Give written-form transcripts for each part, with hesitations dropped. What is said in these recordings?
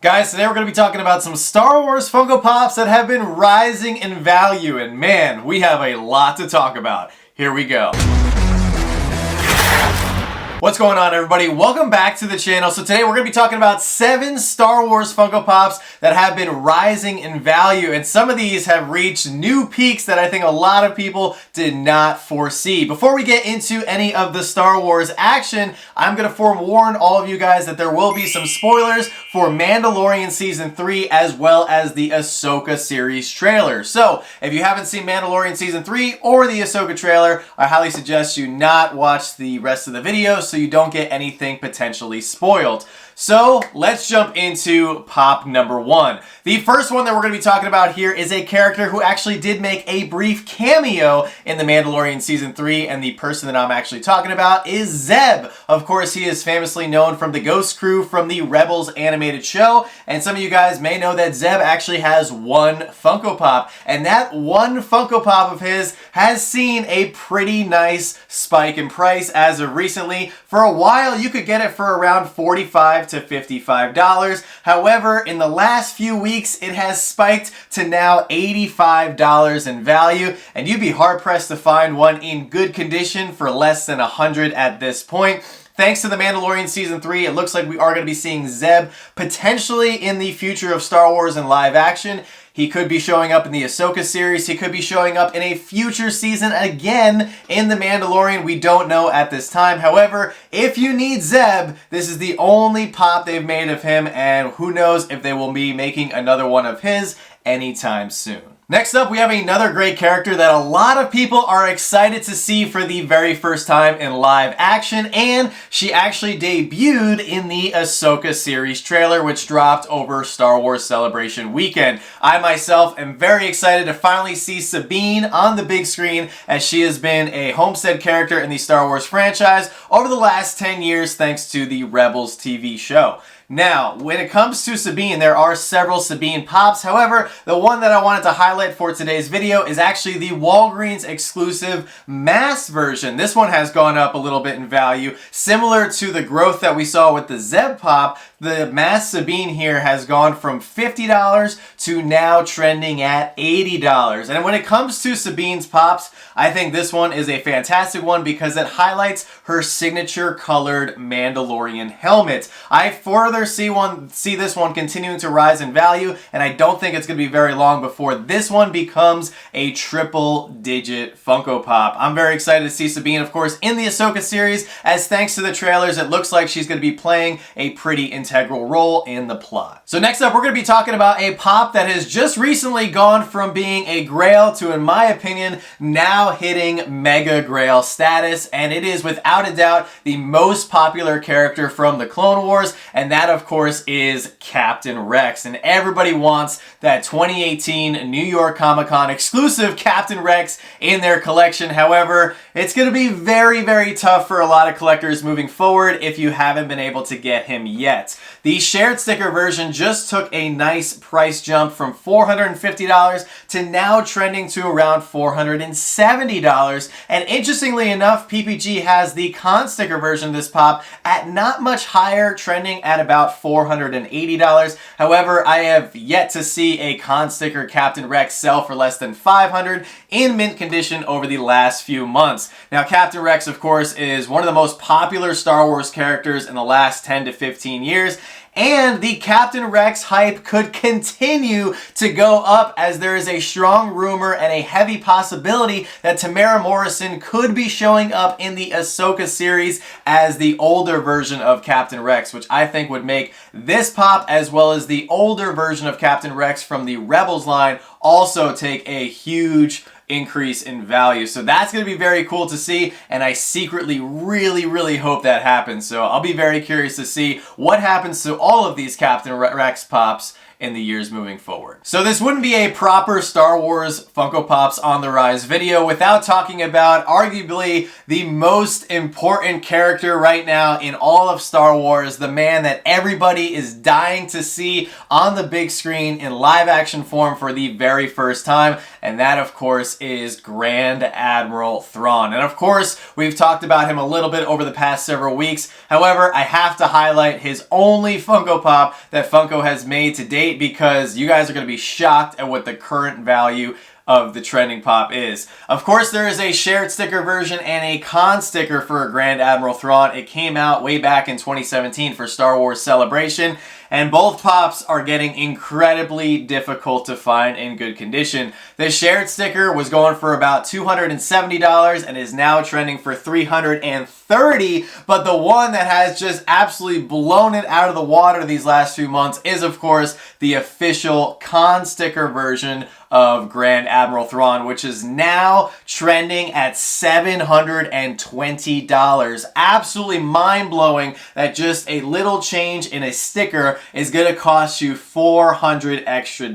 Guys, today we're going to be talking about some Star Wars Funko Pops that have been rising in value, and man, we have a lot to talk about. Here we go. What's going on, everybody? Welcome back to the channel. So today we're going to be talking about 7 Star Wars Funko Pops that have been rising in value, and some of these have reached new peaks that I think a lot of people did not foresee. Before we get into any of the Star Wars action, I'm going to forewarn all of you guys that there will be some spoilers for Mandalorian Season 3 as well as the Ahsoka series trailer. So if you haven't seen Mandalorian Season 3 or the Ahsoka trailer, I highly suggest you not watch the rest of the video so you don't get anything potentially spoiled. So let's jump into pop number 1. The first one that we're going to be talking about here is a character who actually did make a brief cameo in The Mandalorian Season 3, and the person that I'm actually talking about is Zeb. Of course, he is famously known from the Ghost Crew from the Rebels animated show, and some of you guys may know that Zeb actually has one Funko Pop, and that one Funko Pop of his has seen a pretty nice spike in price as of recently. For a while, you could get it for around $45 to $55. However, in the last few weeks, it has spiked to now $85 in value, and you'd be hard-pressed to find one in good condition for less than $100 at this point. Thanks to The Mandalorian Season 3, it looks like we are going to be seeing Zeb potentially in the future of Star Wars in live action. He could be showing up in the Ahsoka series. He could be showing up in a future season again in The Mandalorian. We don't know at this time. However, if you need Zeb, this is the only pop they've made of him, and who knows if they will be making another one of his anytime soon. Next up, we have another great character that a lot of people are excited to see for the very first time in live action, and she actually debuted in the Ahsoka series trailer, which dropped over Star Wars Celebration weekend. I myself am very excited to finally see Sabine on the big screen, as she has been a homestead character in the Star Wars franchise over the last 10 years thanks to the Rebels TV show. Now, when it comes to Sabine, there are several Sabine pops. However, the one that I wanted to highlight for today's video is actually the Walgreens exclusive mass version. This one has gone up a little bit in value. Similar to the growth that we saw with the Zeb pop, the mass Sabine here has gone from $50 to now trending at $80. And when it comes to Sabine's pops, I think this one is a fantastic one because it highlights her signature colored Mandalorian helmet. I further see this one continuing to rise in value, and I don't think it's going to be very long before this one becomes a triple-digit Funko Pop. I'm very excited to see Sabine, of course, in the Ahsoka series, as thanks to the trailers, it looks like she's going to be playing a pretty integral role in the plot. So next up, we're going to be talking about a pop that has just recently gone from being a grail to, in my opinion, now hitting mega grail status, and it is without a doubt the most popular character from the Clone Wars, and that of course is Captain Rex, and everybody wants that 2018 New York Comic-Con exclusive Captain Rex in their collection. However, it's going to be very, very tough for a lot of collectors moving forward if you haven't been able to get him yet. The shared sticker version just took a nice price jump from $450 to now trending to around $470, and interestingly enough, PPG has the con sticker version of this pop at not much higher, trending at about $480. However, I have yet to see a con sticker Captain Rex sell for less than $500 in mint condition over the last few months. Now, Captain Rex, of course, is one of the most popular Star Wars characters in the last 10 to 15 years, and the Captain Rex hype could continue to go up as there is a strong rumor and a heavy possibility that Tamara Morrison could be showing up in the Ahsoka series as the older version of Captain Rex, which I think would make this pop as well as the older version of Captain Rex from the Rebels line also take a huge increase in value. So that's going to be very cool to see, and I secretly really hope that happens. So I'll be very curious to see what happens to all of these Captain Rex pops in the years moving forward. So this wouldn't be a proper Star Wars Funko Pops on the Rise video without talking about arguably the most important character right now in all of Star Wars, the man that everybody is dying to see on the big screen in live action form for the very first time, and that of course is Grand Admiral Thrawn. And of course, we've talked about him a little bit over the past several weeks. However, I have to highlight his only Funko Pop that Funko has made to date, because you guys are going to be shocked at what the current value of the trending pop is. Of course, there is a shared sticker version and a con sticker for Grand Admiral Thrawn. It came out way back in 2017 for Star Wars Celebration, and both pops are getting incredibly difficult to find in good condition. The shared sticker was going for about $270 and is now trending for $330, but the one that has just absolutely blown it out of the water these last few months is, of course, the official con sticker version of Grand Admiral Thrawn, which is now trending at $720. Absolutely mind-blowing that just a little change in a sticker is going to cost you $400 extra.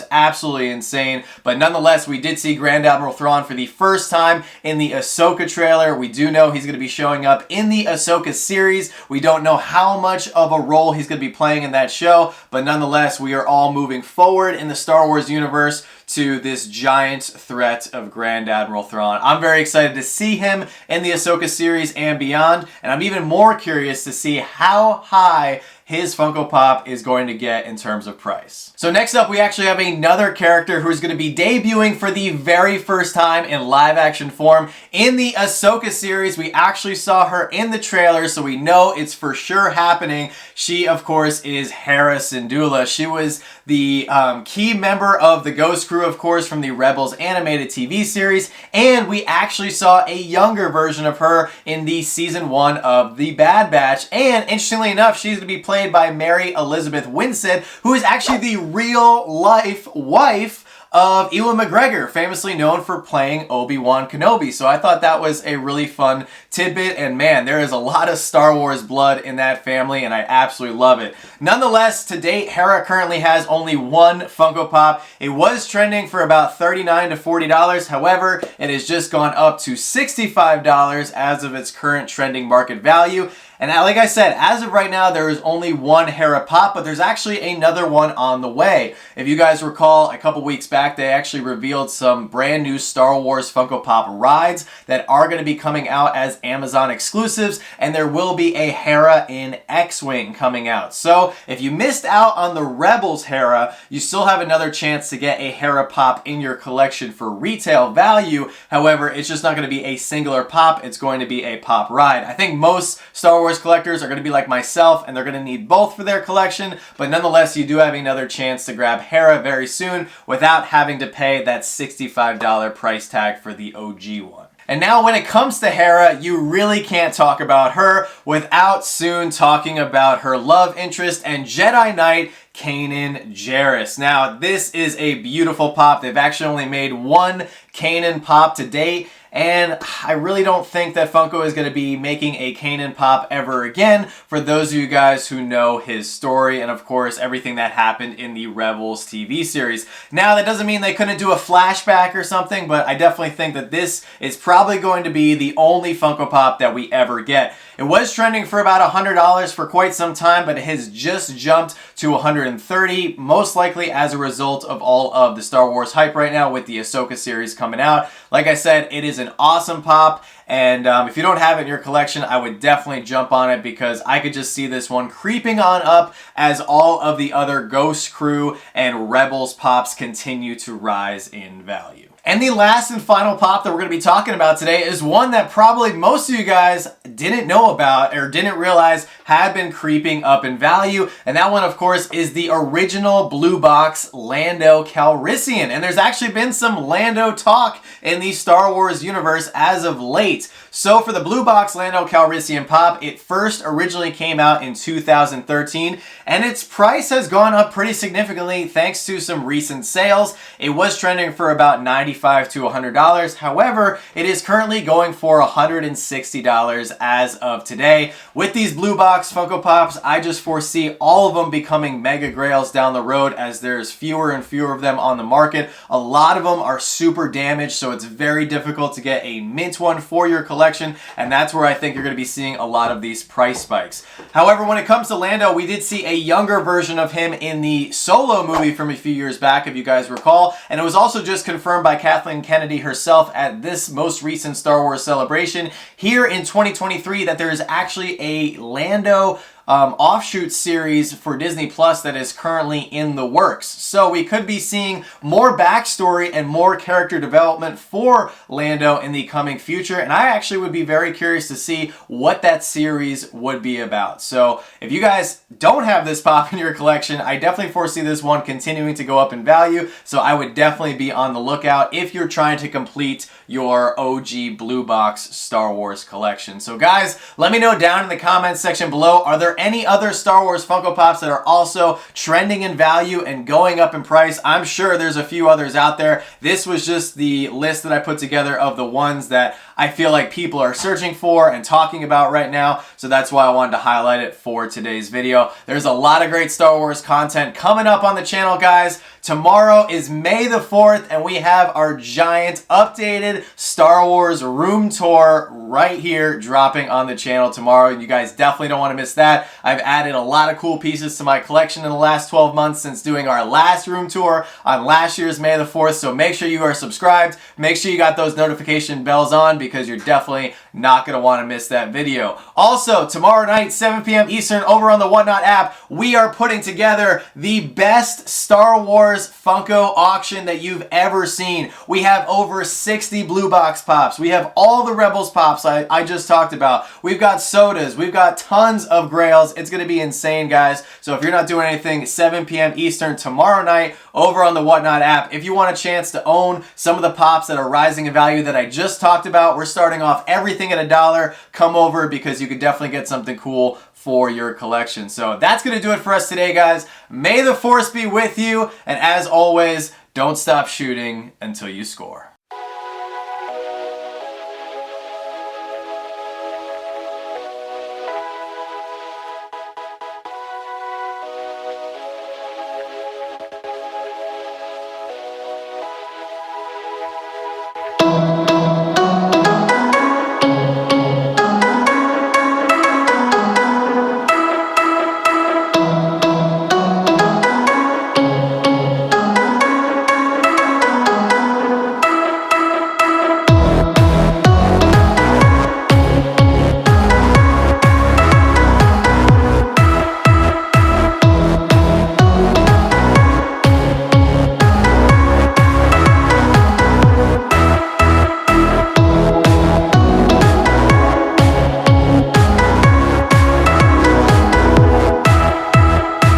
Absolutely insane. But nonetheless, we did see Grand Admiral Thrawn for the first time in the Ahsoka trailer. We do know he's going to be showing up in the Ahsoka series. We don't know how much of a role he's going to be playing in that show, but nonetheless, we are all moving forward in the Star Wars universe to this giant threat of Grand Admiral Thrawn. I'm very excited to see him in the Ahsoka series and beyond, and I'm even more curious to see how high his Funko Pop is going to get in terms of price. So next up, we actually have another character who's going to be debuting for the very first time in live action form in the Ahsoka series. We actually saw her in the trailer, so we know it's for sure happening. She, of course, is Hera Syndulla. She was the key member of the Ghost Crew, of course, from the Rebels animated TV series, and we actually saw a younger version of her in the season 1 of The Bad Batch, and interestingly enough, she's going to be played by Mary Elizabeth Winstead, who is actually the real-life wife of Ewan McGregor, famously known for playing Obi-Wan Kenobi. So I thought that was a really fun tidbit, and man, there is a lot of Star Wars blood in that family, and I absolutely love it. Nonetheless, to date, Hera currently has only one Funko Pop. It was trending for about $39 to $40. However, it has just gone up to $65 as of its current trending market value. And like I said, as of right now, there is only one Hera Pop, but there's actually another one on the way. If you guys recall, a couple weeks back, they actually revealed some brand new Star Wars Funko Pop rides that are going to be coming out as Amazon exclusives, and there will be a Hera in X-Wing coming out. So if you missed out on the Rebels Hera, you still have another chance to get a Hera Pop in your collection for retail value. However, it's just not going to be a singular pop, it's going to be a pop ride. I think most Star Wars collectors are going to be like myself, and they're going to need both for their collection, but nonetheless, you do have another chance to grab Hera very soon without having to pay that $65 price tag for the OG one. And now when it comes to Hera, you really can't talk about her without soon talking about her love interest and Jedi Knight, Kanan Jarrus. Now, this is a beautiful pop. They've actually only made one Kanan pop to date, and I really don't think that Funko is going to be making a Kanan pop ever again, for those of you guys who know his story and, of course, everything that happened in the Rebels TV series. Now, that doesn't mean they couldn't do a flashback or something, but I definitely think that this is probably going to be the only Funko Pop that we ever get. It was trending for about $100 for quite some time, but it has just jumped to $130, most likely as a result of all of the Star Wars hype right now with the Ahsoka series coming out. Like I said, it is an awesome pop, and if you don't have it in your collection, I would definitely jump on it, because I could just see this one creeping on up as all of the other Ghost Crew and Rebels pops continue to rise in value. And the last and final pop that we're going to be talking about today is one that probably most of you guys didn't know about or didn't realize had been creeping up in value. And that one, of course, is the original blue box Lando Calrissian. And there's actually been some Lando talk in the Star Wars universe as of late. So for the blue box Lando Calrissian pop, it first originally came out in 2013, and its price has gone up pretty significantly thanks to some recent sales. It was trending for about $90 $95 to $100. However, it is currently going for $160 as of today. With these blue box Funko Pops, I just foresee all of them becoming mega grails down the road as there's fewer and fewer of them on the market. A lot of them are super damaged, so it's very difficult to get a mint one for your collection, and that's where I think you're going to be seeing a lot of these price spikes. However, when it comes to Lando, we did see a younger version of him in the Solo movie from a few years back, if you guys recall, and it was also just confirmed by Kathleen Kennedy herself at this most recent Star Wars celebration here in 2023 that there is actually a Lando offshoot series for Disney Plus that is currently in the works. So we could be seeing more backstory and more character development for Lando in the coming future, and I actually would be very curious to see what that series would be about. So if you guys don't have this pop in your collection, I definitely foresee this one continuing to go up in value, so I would definitely be on the lookout if you're trying to complete your OG blue box Star Wars collection. So guys, let me know down in the comments section below, are there any other Star Wars Funko Pops that are also trending in value and going up in price? I'm sure there's a few others out there. This was just the list that I put together of the ones that I feel like people are searching for and talking about right now, so that's why I wanted to highlight it for today's video. There's a lot of great Star Wars content coming up on the channel, guys. Tomorrow is May the 4th, and we have our giant updated Star Wars room tour right here dropping on the channel tomorrow, and you guys definitely don't want to miss that. I've added a lot of cool pieces to my collection in the last 12 months since doing our last room tour on last year's May the 4th, so make sure you are subscribed. Make sure you got those notification bells on because you're definitely not going to want to miss that video. Also, tomorrow night, 7 p.m. Eastern, over on the Whatnot app, we are putting together the best Star Wars Funko auction that you've ever seen. We have over 60 blue box pops. We have all the Rebels pops I just talked about. We've got sodas. We've got tons of grails. It's going to be insane, guys. So if you're not doing anything, 7 p.m. Eastern tomorrow night over on the Whatnot app. If you want a chance to own some of the pops that are rising in value that I just talked about, we're starting off everything at $1. Come over because you could definitely get something cool for your collection. So that's going to do it for us today, guys. May the Force be with you, and as always, don't stop shooting until you score.